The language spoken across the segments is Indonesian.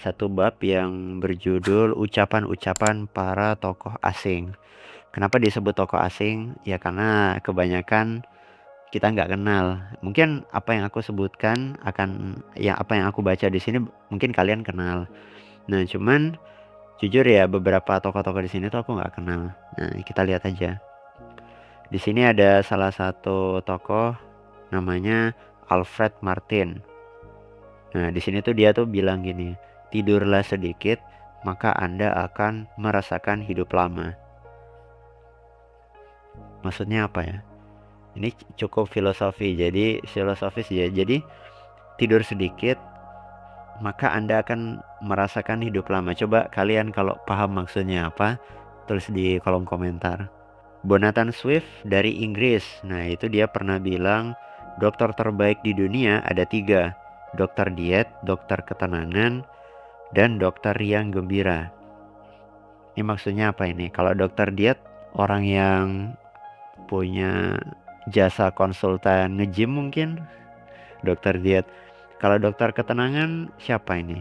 satu bab yang berjudul ucapan-ucapan para tokoh asing. Kenapa disebut tokoh asing? Ya karena kebanyakan kita nggak kenal. Mungkin apa yang aku sebutkan apa yang aku baca di sini mungkin kalian kenal. Nah, cuman jujur ya beberapa tokoh-tokoh di sini tuh aku nggak kenal. Nah, kita lihat aja. Di sini ada salah satu tokoh namanya Alfred Martin. Nah, di sini tuh dia tuh bilang gini, tidurlah sedikit, maka Anda akan merasakan hidup lama. Maksudnya apa ya? Ini cukup filosofis ya. Jadi tidur sedikit, maka Anda akan merasakan hidup lama. Coba kalian kalau paham maksudnya apa, tulis di kolom komentar. Jonathan Swift dari Inggris. Nah, itu dia pernah bilang, dokter terbaik di dunia ada 3. Dokter diet, dokter ketenangan, dan dokter yang gembira. Ini maksudnya apa ini? Kalau dokter diet, orang yang punya jasa konsultan nge-gym mungkin. Dokter diet. Kalau dokter ketenangan, siapa ini?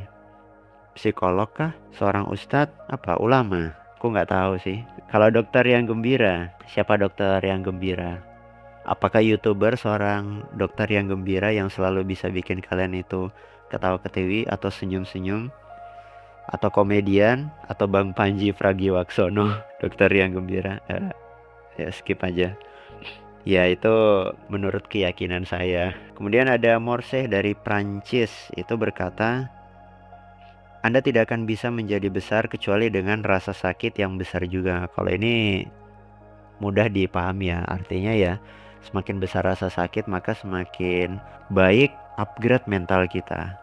Psikolog kah? Seorang ustadz? Apa? Ulama? Aku nggak tahu sih. Kalau dokter yang gembira, siapa dokter yang gembira? Apakah YouTuber seorang dokter yang gembira yang selalu bisa bikin kalian itu ketawa ketiwi atau senyum-senyum? Atau komedian? Atau Bang Panji Pragiwaksono, dokter yang gembira? Ya skip aja. Ya itu menurut keyakinan saya. Kemudian ada Morse dari Prancis. Itu berkata, Anda tidak akan bisa menjadi besar kecuali dengan rasa sakit yang besar juga. Kalau ini mudah dipahami ya. Artinya ya semakin besar rasa sakit maka semakin baik upgrade mental kita.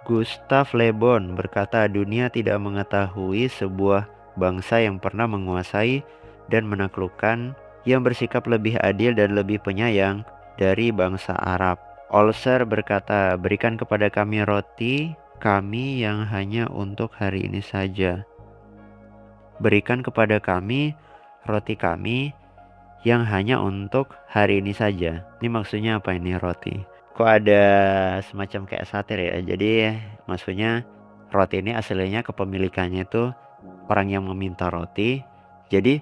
Gustav Le Bon berkata, dunia tidak mengetahui sebuah bangsa yang pernah menguasai dan menaklukkan, yang bersikap lebih adil dan lebih penyayang dari bangsa Arab. Olser berkata, berikan kepada kami roti kami yang hanya untuk hari ini saja. Berikan kepada kami roti kami yang hanya untuk hari ini saja. Ini maksudnya apa ini roti? Kok ada semacam kayak satir ya? Jadi maksudnya roti ini aslinya kepemilikannya itu orang yang meminta roti. Jadi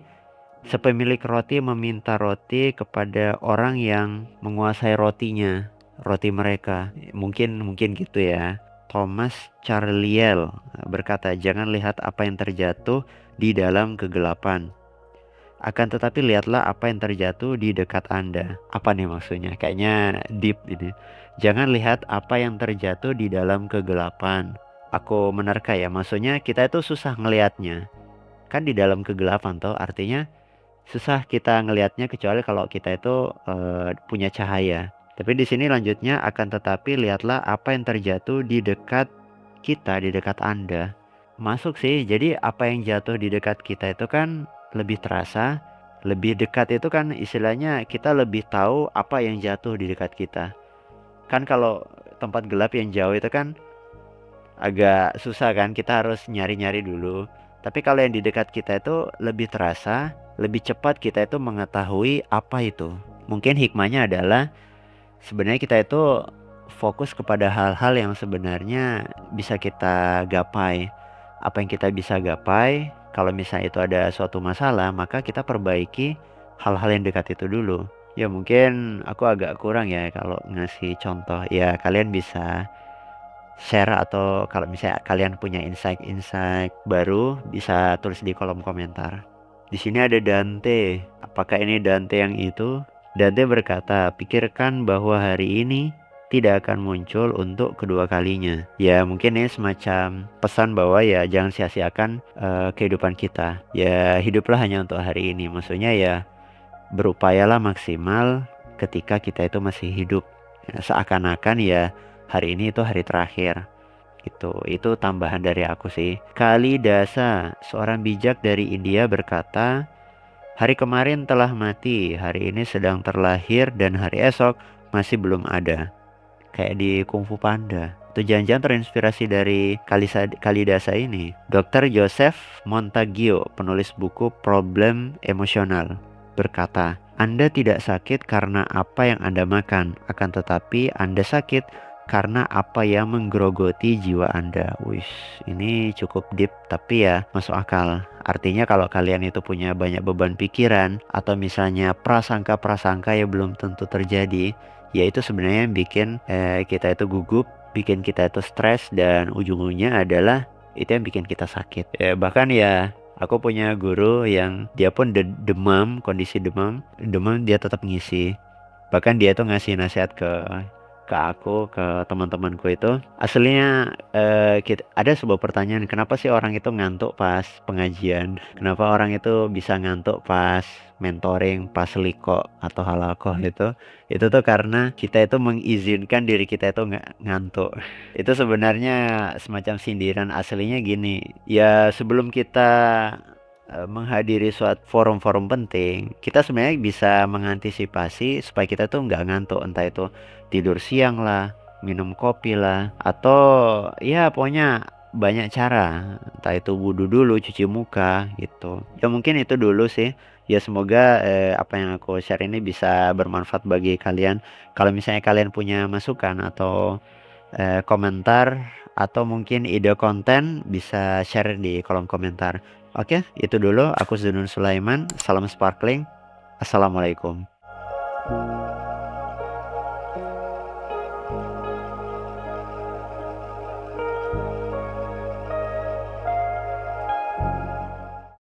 sepemilik roti meminta roti kepada orang yang menguasai rotinya, roti mereka. Mungkin gitu ya. Thomas Carlyle berkata, jangan lihat apa yang terjatuh di dalam kegelapan. Akan tetapi lihatlah apa yang terjatuh di dekat Anda. Apa nih maksudnya? Kayaknya deep ini. Jangan lihat apa yang terjatuh di dalam kegelapan. Aku menerka ya, maksudnya kita itu susah ngelihatnya. Kan di dalam kegelapan toh, artinya susah kita ngelihatnya kecuali kalau kita itu punya cahaya. Tapi di sini lanjutnya, akan tetapi lihatlah apa yang terjatuh di dekat kita, di dekat Anda. Masuk sih, jadi apa yang jatuh di dekat kita itu kan lebih terasa, lebih dekat itu kan istilahnya kita lebih tahu apa yang jatuh di dekat kita. Kan kalau tempat gelap yang jauh itu kan agak susah kan, kita harus nyari-nyari dulu. Tapi kalau yang di dekat kita itu lebih terasa, lebih cepat kita itu mengetahui apa itu. Mungkin hikmahnya adalah sebenarnya kita itu fokus kepada hal-hal yang sebenarnya bisa kita gapai. Apa yang kita bisa gapai, kalau misalnya itu ada suatu masalah, maka kita perbaiki hal-hal yang dekat itu dulu. Ya mungkin aku agak kurang ya kalau ngasih contoh. Ya kalian bisa share atau kalau misalnya kalian punya insight-insight baru bisa tulis di kolom komentar. Di sini ada Dante. Apakah ini Dante yang itu? Dante berkata, pikirkan bahwa hari ini tidak akan muncul untuk kedua kalinya. Ya mungkin ini semacam pesan bahwa ya jangan sia-siakan kehidupan kita. Ya hiduplah hanya untuk hari ini. Maksudnya ya berupayalah maksimal ketika kita itu masih hidup. Ya, seakan-akan ya hari ini itu hari terakhir. Itu tambahan dari aku sih. Kalidasa, seorang bijak dari India berkata, hari kemarin telah mati, hari ini sedang terlahir, dan hari esok masih belum ada. Kayak di Kung Fu Panda. Itu jangan-jangan terinspirasi dari Kalidasa ini. Dr. Joseph Montague, penulis buku Problem Emosional, berkata, Anda tidak sakit karena apa yang Anda makan, akan tetapi Anda sakit karena apa yang menggerogoti jiwa Anda. Wih, ini cukup deep tapi ya masuk akal. Artinya kalau kalian itu punya banyak beban pikiran atau misalnya prasangka-prasangka yang belum tentu terjadi, ya itu sebenarnya yang bikin kita itu gugup, bikin kita itu stres, dan ujung-ujungnya adalah itu yang bikin kita sakit. Bahkan ya aku punya guru yang dia pun demam, kondisi demam, demam dia tetap ngisi. Bahkan dia tuh ngasih nasihat ke aku, ke teman-temanku itu. Aslinya ada sebuah pertanyaan, kenapa sih orang itu ngantuk pas pengajian? Kenapa orang itu bisa ngantuk pas mentoring, pas liko atau halaqah itu? Itu tuh karena kita itu mengizinkan diri kita itu nggak ngantuk. Itu sebenarnya semacam sindiran. Aslinya gini, ya sebelum kita menghadiri suatu forum-forum penting, kita sebenarnya bisa mengantisipasi supaya kita tuh nggak ngantuk, entah itu tidur siang lah, minum kopi lah, atau ya pokoknya banyak cara, entah itu wudhu dulu, cuci muka gitu. Ya mungkin itu dulu sih. Ya semoga apa yang aku share ini bisa bermanfaat bagi kalian. Kalau misalnya kalian punya masukan atau komentar atau mungkin ide konten, bisa share di kolom komentar. Oke, itu dulu. Aku Zunun Sulaiman. Salam sparkling. Assalamualaikum.